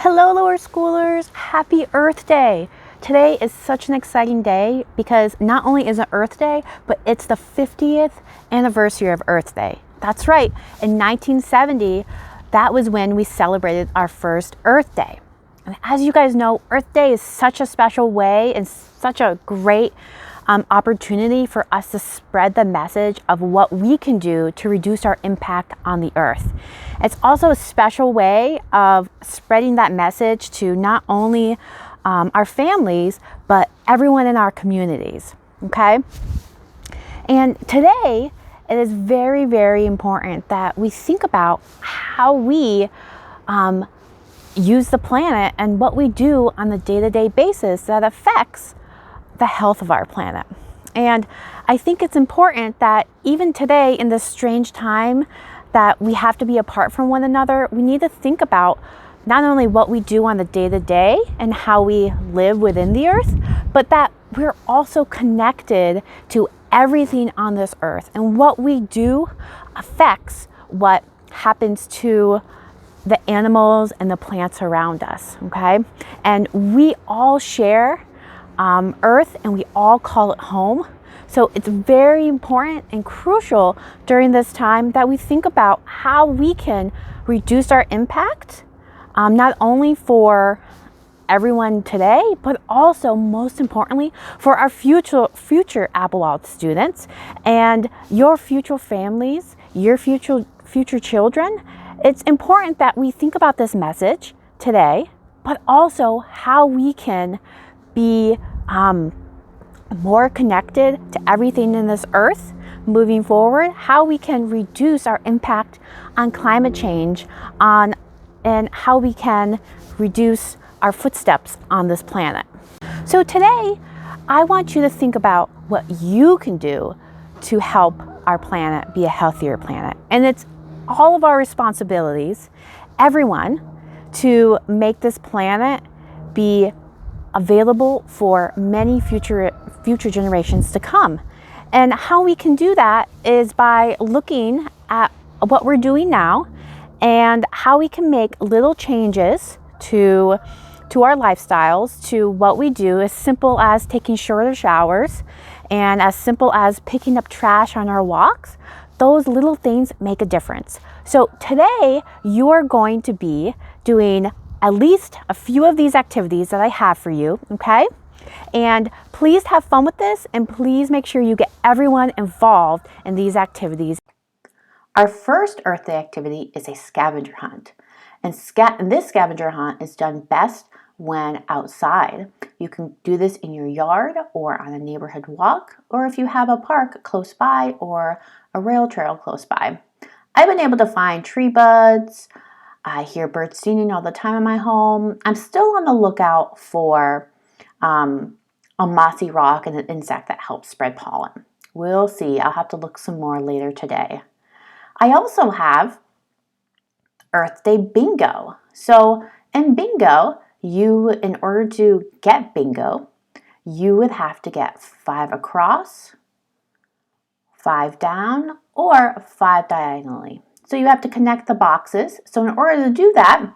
Hello, lower schoolers. Happy Earth Day. Today is such an exciting day because not only is it Earth Day, but it's the 50th anniversary of Earth Day. That's right. In 1970, that was when we celebrated our first Earth Day. And as you guys know, Earth Day is such a special way and such a great opportunity for us to spread the message of what we can do to reduce our impact on the earth. It's also a special way of spreading that message to not only our families, but everyone in our communities, okay? And today, it is very, very important that we think about how we use the planet and what we do on a day-to-day basis that affects the health of our planet. And I think it's important that even today, in this strange time that we have to be apart from one another, we need to think about not only what we do on the day-to-day and how we live within the earth, but that we're also connected to everything on this earth, and what we do affects what happens to the animals and the plants around us, okay? And we all share earth, and we all call it home. So it's very important and crucial during this time that we think about how we can reduce our impact, not only for everyone today, but also most importantly for our future Applewild students and your future families, your future children. It's important that we think about this message today, but also how we can be more connected to everything in this earth moving forward, how we can reduce our impact on climate change, and how we can reduce our footsteps on this planet. So today, I want you to think about what you can do to help our planet be a healthier planet. And it's all of our responsibilities, everyone, to make this planet be available for many future generations to come. And how we can do that is by looking at what we're doing now and how we can make little changes to our lifestyles, to what we do, as simple as taking shorter showers and as simple as picking up trash on our walks. Those little things make a difference. So today you are going to be doing at least a few of these activities that I have for you, okay? And please have fun with this, and please make sure you get everyone involved in these activities. Our first Earth Day activity is a scavenger hunt. And this scavenger hunt is done best when outside. You can do this in your yard or on a neighborhood walk, or if you have a park close by or a rail trail close by. I've been able to find tree buds. I hear birds singing all the time in my home. I'm still on the lookout for a mossy rock and an insect that helps spread pollen. We'll see. I'll have to look some more later today. I also have Earth Day bingo. So in bingo, in order to get bingo, you would have to get 5 across, 5 down, or 5 diagonally. So you have to connect the boxes. So in order to do that,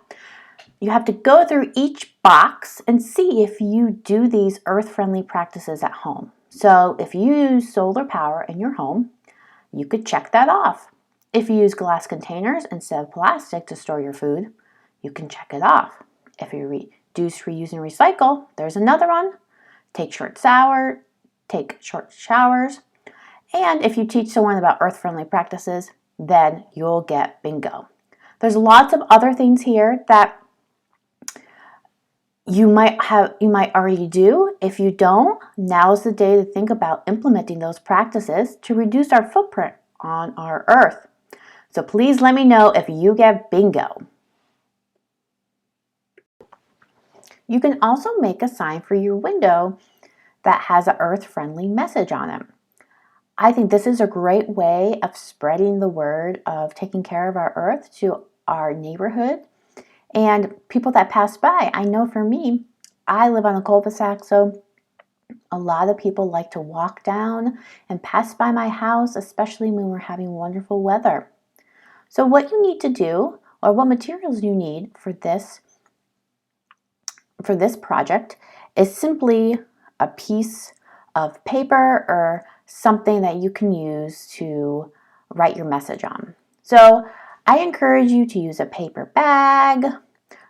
you have to go through each box and see if you do these earth-friendly practices at home. So if you use solar power in your home, you could check that off. If you use glass containers instead of plastic to store your food, you can check it off. If you reduce, reuse, and recycle, there's another one. Take short showers. And if you teach someone about earth-friendly practices, then you'll get bingo. There's lots of other things here that you might already do. If you don't, now's the day to think about implementing those practices to reduce our footprint on our earth. So please let me know if you get bingo. You can also make a sign for your window that has an earth-friendly message on it. I think this is a great way of spreading the word of taking care of our earth to our neighborhood and people that pass by. I know for me, I live on a cul-de-sac, so a lot of people like to walk down and pass by my house, especially when we're having wonderful weather. So what you need to do, or what materials you need for this for this project is simply a piece of paper or something that you can use to write your message on. So I encourage you to use a paper bag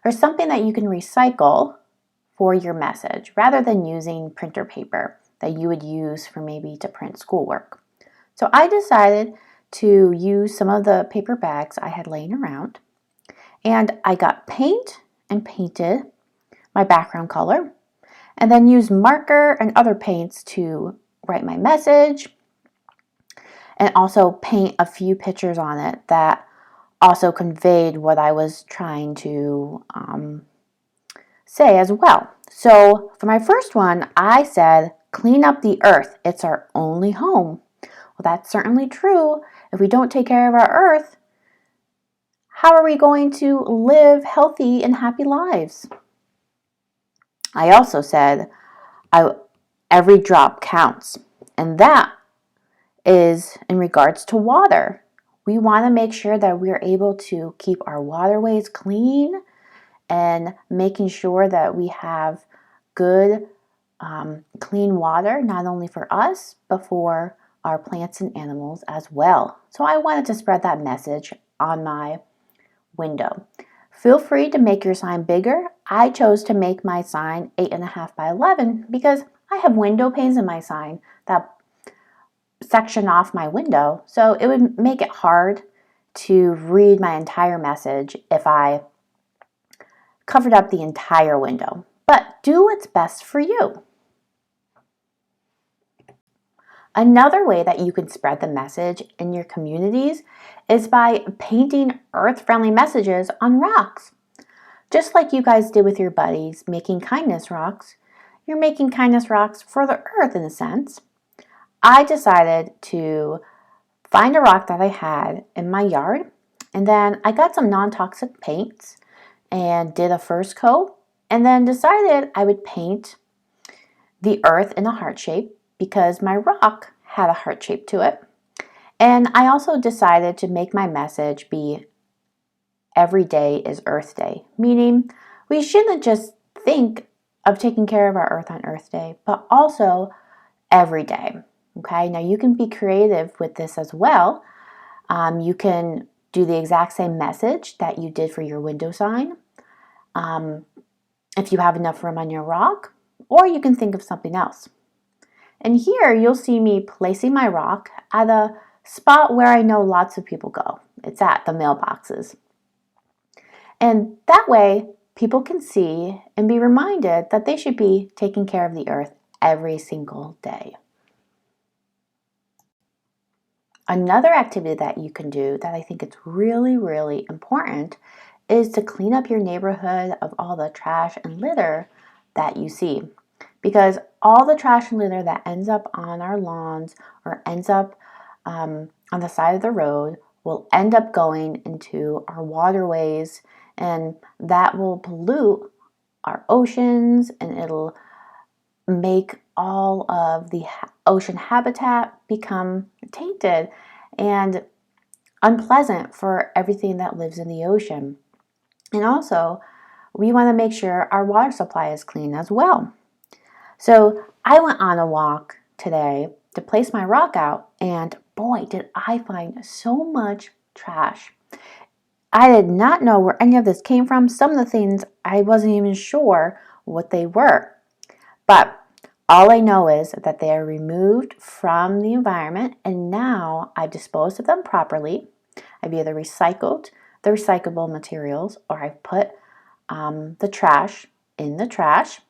or something that you can recycle for your message rather than using printer paper that you would use for maybe to print schoolwork. So I decided to use some of the paper bags I had laying around, and I got paint and painted my background color, and then used marker and other paints to write my message, and also paint a few pictures on it that also conveyed what I was trying to say as well. So for my first one, I said, clean up the earth. It's our only home. Well, that's certainly true. If we don't take care of our earth, how are we going to live healthy and happy lives? I also said, every drop counts. And that is in regards to water. We want to make sure that we are able to keep our waterways clean and making sure that we have good, clean water, not only for us, but for our plants and animals as well. So I wanted to spread that message on my window. Feel free to make your sign bigger. I chose to make my sign 8.5 by 11 because I have window panes in my sign that section off my window. So it would make it hard to read my entire message if I covered up the entire window. But do what's best for you. Another way that you can spread the message in your communities is by painting earth-friendly messages on rocks. Just like you guys did with your buddies making kindness rocks, you're making kindness rocks for the earth in a sense. I decided to find a rock that I had in my yard, and then I got some non-toxic paints and did a first coat, and then decided I would paint the earth in a heart shape because my rock had a heart shape to it. And I also decided to make my message be every day is Earth Day, meaning we shouldn't just think of taking care of our earth on Earth Day, but also every day. Okay, now you can be creative with this as well. You can do the exact same message that you did for your window sign if you have enough room on your rock, or you can think of something else. And here you'll see me placing my rock at a spot where I know lots of people go. It's at the mailboxes. And that way people can see and be reminded that they should be taking care of the earth every single day. Another activity that you can do that I think is really, really important is to clean up your neighborhood of all the trash and litter that you see. Because all the trash and litter that ends up on our lawns or ends up on the side of the road will end up going into our waterways, and that will pollute our oceans, and it'll make all of the ocean habitat become tainted and unpleasant for everything that lives in the ocean. And also, we want to make sure our water supply is clean as well. So I went on a walk today to place my rock out, and boy, did I find so much trash. I did not know where any of this came from. Some of the things I wasn't even sure what they were. But all I know is that they are removed from the environment, and now I've disposed of them properly. I've either recycled the recyclable materials or I've put the trash in the trash,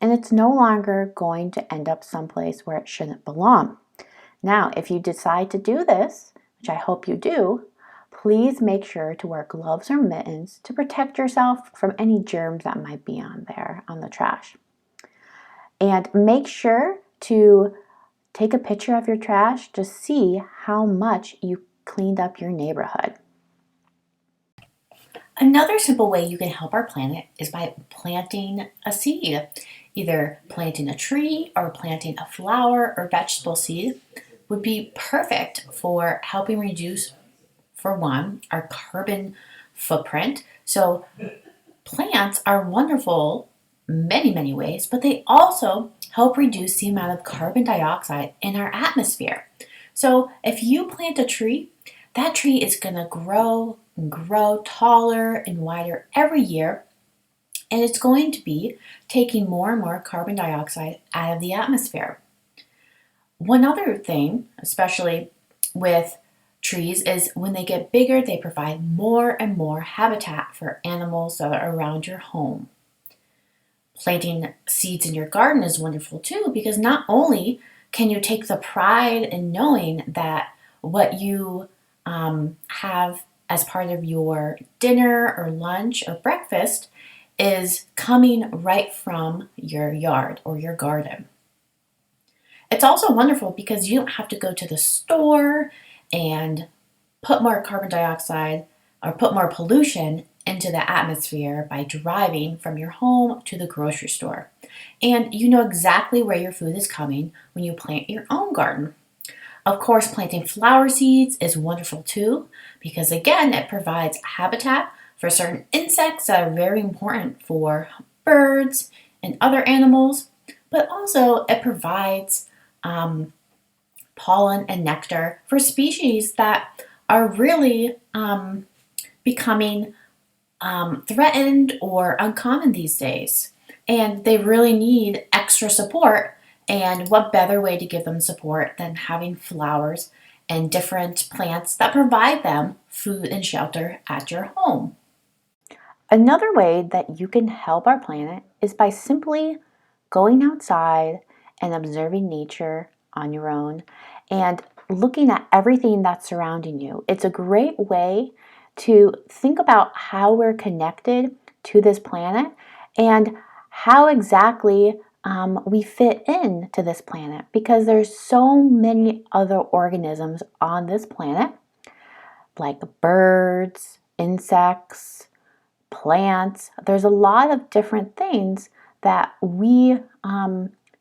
and it's no longer going to end up someplace where it shouldn't belong. Now, if you decide to do this, which I hope you do, please make sure to wear gloves or mittens to protect yourself from any germs that might be on there on the trash. And make sure to take a picture of your trash to see how much you cleaned up your neighborhood. Another simple way you can help our planet is by planting a seed. Either planting a tree or planting a flower or vegetable seed would be perfect for helping reduce, for one, our carbon footprint. So plants are wonderful many, many ways, but they also help reduce the amount of carbon dioxide in our atmosphere. So if you plant a tree, that tree is going to grow and grow taller and wider every year, and it's going to be taking more and more carbon dioxide out of the atmosphere. One other thing, especially with trees, is when they get bigger, they provide more and more habitat for animals that are around your home. Planting seeds in your garden is wonderful too, because not only can you take the pride in knowing that what you have as part of your dinner or lunch or breakfast is coming right from your yard or your garden. It's also wonderful because you don't have to go to the store and put more carbon dioxide or put more pollution into the atmosphere by driving from your home to the grocery store. And you know exactly where your food is coming when you plant your own garden. Of course, planting flower seeds is wonderful too, because again, it provides habitat for certain insects that are very important for birds and other animals, but also it provides pollen and nectar for species that are really becoming threatened or uncommon these days. And they really need extra support. And what better way to give them support than having flowers and different plants that provide them food and shelter at your home? Another way that you can help our planet is by simply going outside and observing nature on your own and looking at everything that's surrounding you. It's a great way to think about how we're connected to this planet and how exactly we fit in to this planet, because there's so many other organisms on this planet, like birds, insects, plants. There's a lot of different things that we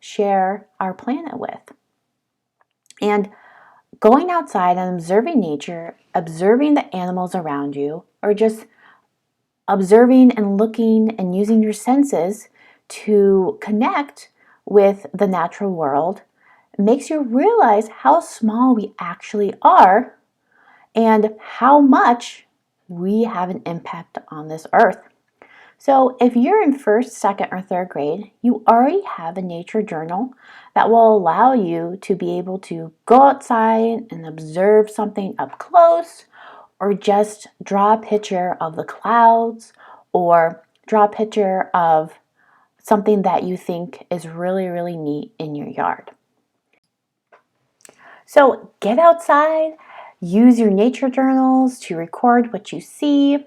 share our planet with. And going outside and observing nature, observing the animals around you, or just observing and looking and using your senses to connect with the natural world makes you realize how small we actually are and how much we have an impact on this earth. So if you're in first, second, or third grade, you already have a nature journal that will allow you to be able to go outside and observe something up close, or just draw a picture of the clouds, or draw a picture of something that you think is really, really neat in your yard. So get outside, use your nature journals to record what you see.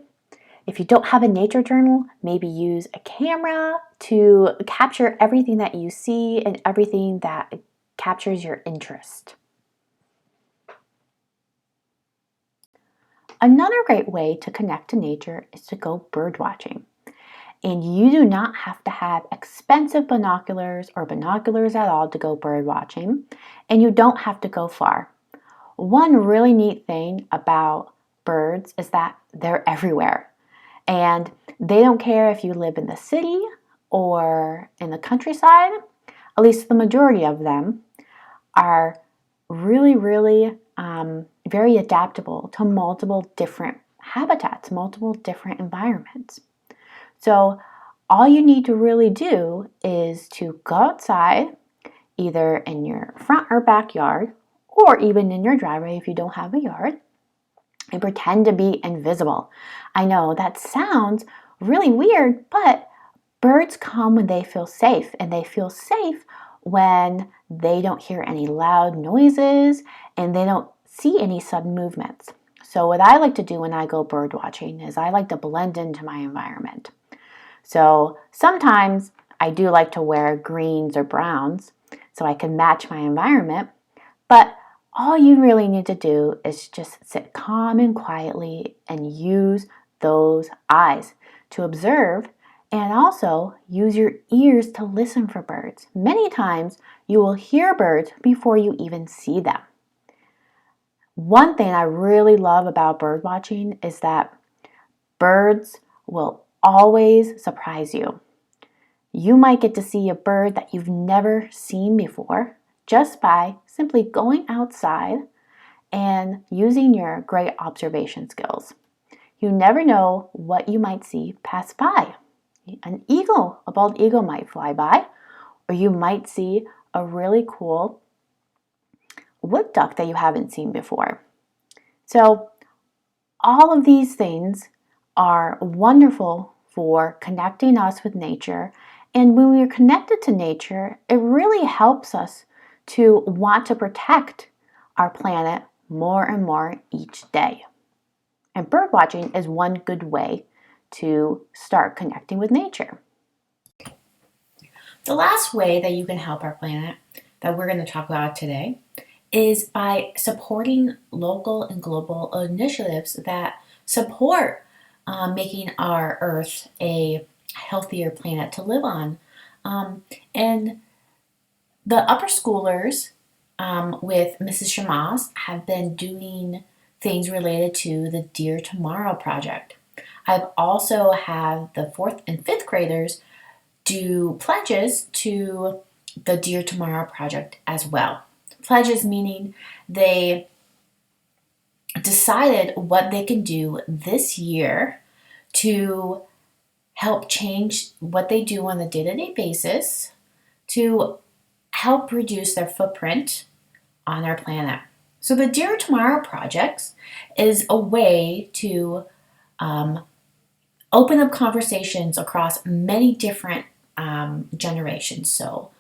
If you don't have a nature journal, maybe use a camera to capture everything that you see and everything that captures your interest. Another great way to connect to nature is to go bird watching. And you do not have to have expensive binoculars or binoculars at all to go bird watching, and you don't have to go far. One really neat thing about birds is that they're everywhere. And they don't care if you live in the city or in the countryside. At least the majority of them are really very adaptable to multiple different habitats, multiple different environments. So all you need to really do is to go outside, either in your front or backyard, or even in your driveway if you don't have a yard, and pretend to be invisible. I know that sounds really weird, but birds come when they feel safe, and they feel safe when they don't hear any loud noises and they don't see any sudden movements. So what I like to do when I go bird watching is I like to blend into my environment. So sometimes I do like to wear greens or browns so I can match my environment, but all you really need to do is just sit calm and quietly and use those eyes to observe, and also use your ears to listen for birds. Many times you will hear birds before you even see them. One thing I really love about bird watching is that birds will always surprise you. You might get to see a bird that you've never seen before just by simply going outside and using your great observation skills. You never know what you might see pass by. An eagle, a bald eagle might fly by, or you might see a really cool wood duck that you haven't seen before. So all of these things are wonderful for connecting us with nature. And when we are connected to nature, it really helps us to want to protect our planet more and more each day. And bird watching is one good way to start connecting with nature. The last way that you can help our planet that we're going to talk about today is by supporting local and global initiatives that support making our Earth a healthier planet to live on. And the upper schoolers with Mrs. Shamas have been doing things related to the Dear Tomorrow project. I've also had the 4th and 5th graders do pledges to the Dear Tomorrow project as well. Pledges meaning they decided what they can do this year to help change what they do on a day-to-day basis to help reduce their footprint on our planet. So the Dear Tomorrow projects is a way to open up conversations across many different generations. So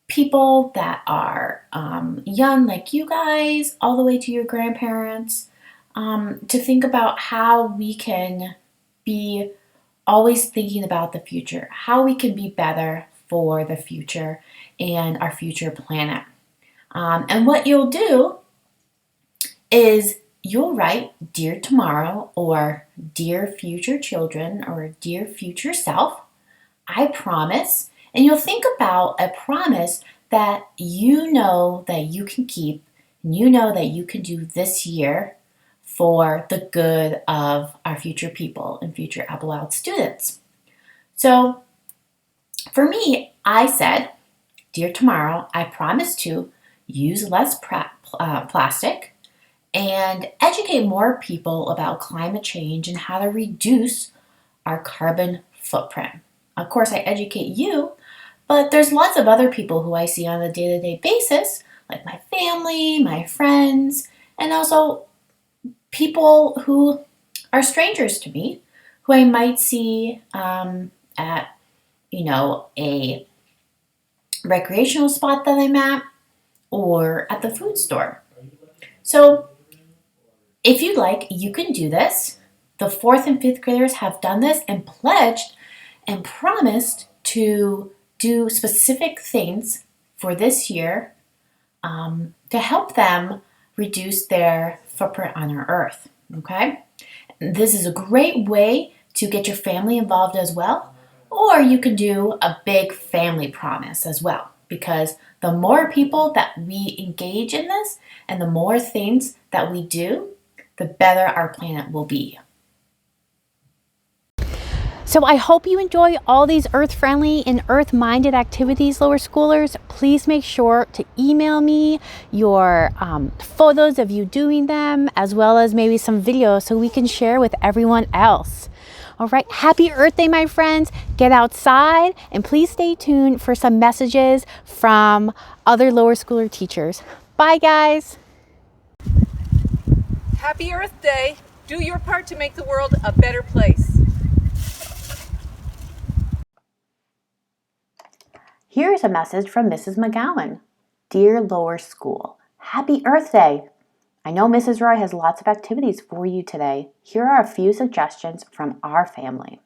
people that are young like you guys all the way to your grandparents, to think about how we can be always thinking about the future, how we can be better for the future and our future planet. And what you'll do is you'll write Dear Tomorrow or Dear Future Children or Dear Future Self, I promise. And you'll think about a promise that you know that you can keep and you know that you can do this year for the good of our future people and future Applewild students. So for me, I said, Dear Tomorrow, I promise to use less plastic and educate more people about climate change and how to reduce our carbon footprint. Of course, I educate you, but there's lots of other people who I see on a day-to-day basis, like my family, my friends, and also people who are strangers to me, who I might see at, a recreational spot that I'm at, or at the food store. So if you'd like, you can do this. The 4th and 5th graders have done this and pledged and promised to do specific things for this year to help them reduce their footprint on our Earth. Okay? This is a great way to get your family involved as well, or you can do a big family promise as well, because the more people that we engage in this and the more things that we do, the better our planet will be. So I hope you enjoy all these earth-friendly and earth-minded activities, lower schoolers. Please make sure to email me your photos of you doing them, as well as maybe some videos so we can share with everyone else. All right, happy Earth Day, my friends. Get outside and please stay tuned for some messages from other lower schooler teachers. Bye, guys. Happy Earth Day. Do your part to make the world a better place. Here is a message from Mrs. McGowan. Dear Lower School, Happy Earth Day. I know Mrs. Roy has lots of activities for you today. Here are a few suggestions from our family.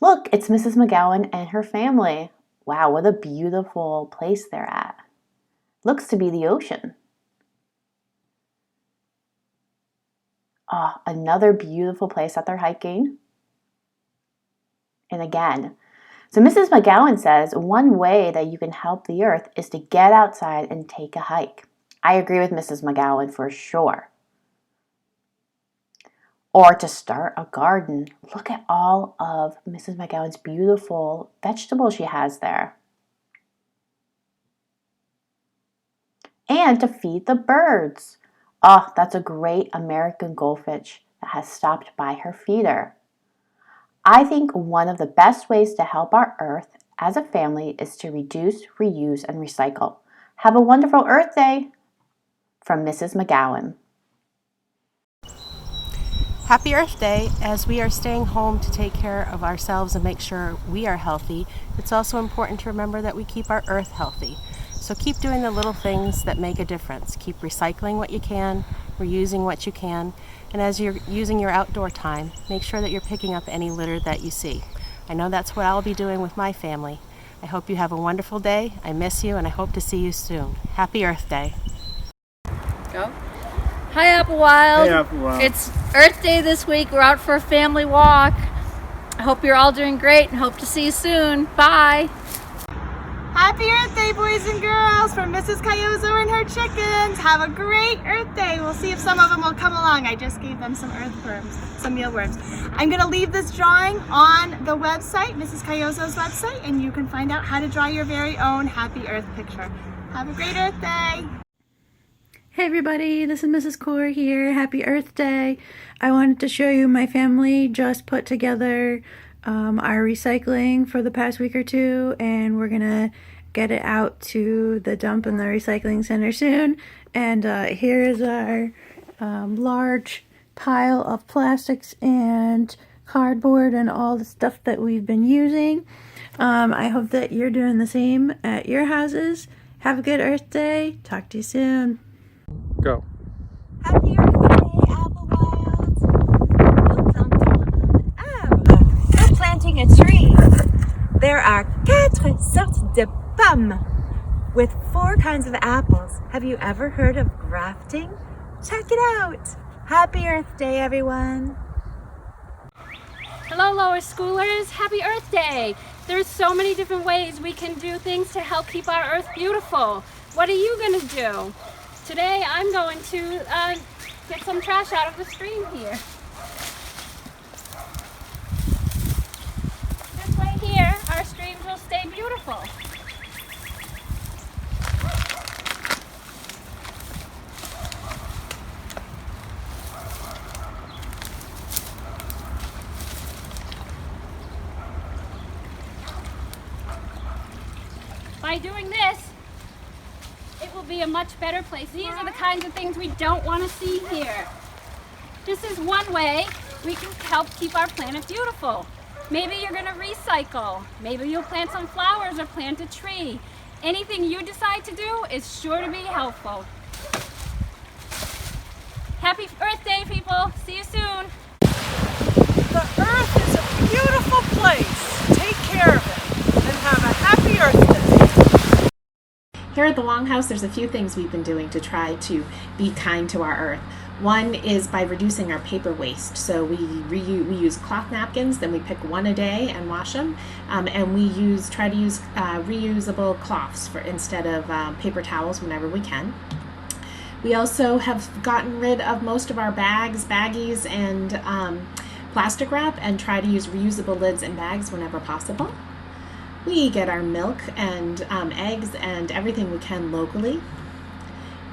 Look, it's Mrs. McGowan and her family. Wow, what a beautiful place they're at. Looks to be the ocean. Oh, another beautiful place that they're hiking. And again, so Mrs. McGowan says one way that you can help the earth is to get outside and take a hike. I agree with Mrs. McGowan for sure. or to start a garden. Look at all of Mrs. McGowan's beautiful vegetables she has there. And to feed the birds. Oh, that's a great American goldfinch that has stopped by her feeder. I think one of the best ways to help our Earth as a family is to reduce, reuse, and recycle. Have a wonderful Earth Day from Mrs. McGowan. Happy Earth Day. As we are staying home to take care of ourselves and make sure we are healthy, it's also important to remember that we keep our Earth healthy. So keep doing the little things that make a difference. Keep recycling what you can, reusing what you can, and as you're using your outdoor time, make sure that you're picking up any litter that you see. I know that's what I'll be doing with my family. I hope you have a wonderful day. I miss you and I hope to see you soon. Happy Earth Day. Go. Hi, Applewild. Hey, Applewild. It's Earth Day this week. We're out for a family walk. I hope you're all doing great and hope to see you soon. Bye. Happy Earth Day, boys and girls, from Mrs. Cayozo and her chickens. Have a great Earth Day. We'll see if some of them will come along. I just gave them some earthworms, some mealworms. I'm going to leave this drawing on the website, Mrs. Cayozo's website, and you can find out how to draw your very own Happy Earth picture. Have a great Earth Day. Hey everybody, this is Mrs. Core here. Happy Earth Day. I wanted to show you my family just put together our recycling for the past week or two, and we're gonna get it out to the dump in the recycling center soon. And here is our large pile of plastics and cardboard and all the stuff that we've been using. I hope that you're doing the same at your houses. Have a good Earth Day. Talk to you soon. Go. Happy Earth Day, Applewild! We're planting a tree. There are 4 sortes de pommes with 4 kinds of apples. Have you ever heard of grafting? Check it out. Happy Earth Day, everyone. Hello, lower schoolers. Happy Earth Day. There's so many different ways we can do things to help keep our Earth beautiful. What are you going to do? Today I'm going to get some trash out of the stream here. This way here, our streams will stay beautiful. By doing this, it will be a much better place. These are the kinds of things we don't want to see here. This is one way we can help keep our planet beautiful. Maybe you're going to recycle. Maybe you'll plant some flowers or plant a tree. Anything you decide to do is sure to be helpful. Happy Earth Day, people. See you soon. The Earth is a beautiful place. Take care of it and have a happy Earth Day. Here at the Longhouse, there's a few things we've been doing to try to be kind to our Earth. One is by reducing our paper waste. So we use cloth napkins, then we pick one a day and wash them, and we try to use reusable cloths instead of paper towels whenever we can. We also have gotten rid of most of our bags, baggies, and plastic wrap, and try to use reusable lids and bags whenever possible. We get our milk and eggs and everything we can locally.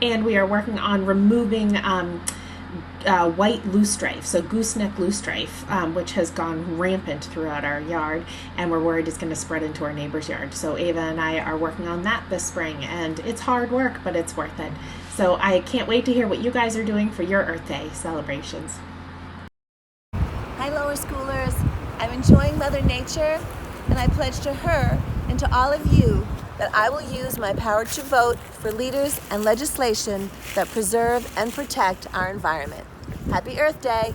And we are working on removing white loosestrife, so gooseneck loosestrife, which has gone rampant throughout our yard, and we're worried it's going to spread into our neighbor's yard. So Ava and I are working on that this spring, and it's hard work, but it's worth it. So I can't wait to hear what you guys are doing for your Earth Day celebrations. Hi, lower schoolers. I'm enjoying Mother Nature, and I pledge to her and to all of you that I will use my power to vote for leaders and legislation that preserve and protect our environment. Happy Earth Day!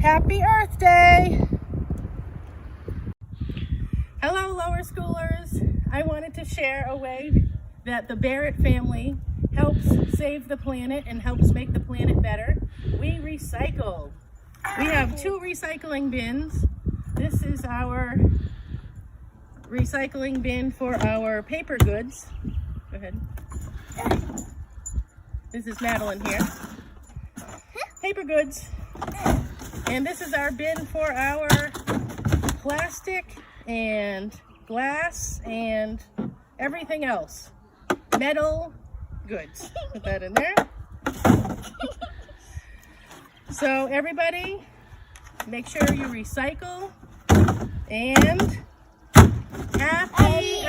Happy Earth Day! Hello, lower schoolers. I wanted to share a way that the Barrett family helps save the planet and helps make the planet better. We recycle. We have 2 recycling bins. This is our recycling bin for our paper goods. Go ahead. This is Madeline here. paper goods. And this is our bin for our plastic and glass and everything else. Metal goods. Put that in there. So everybody, make sure you recycle and happy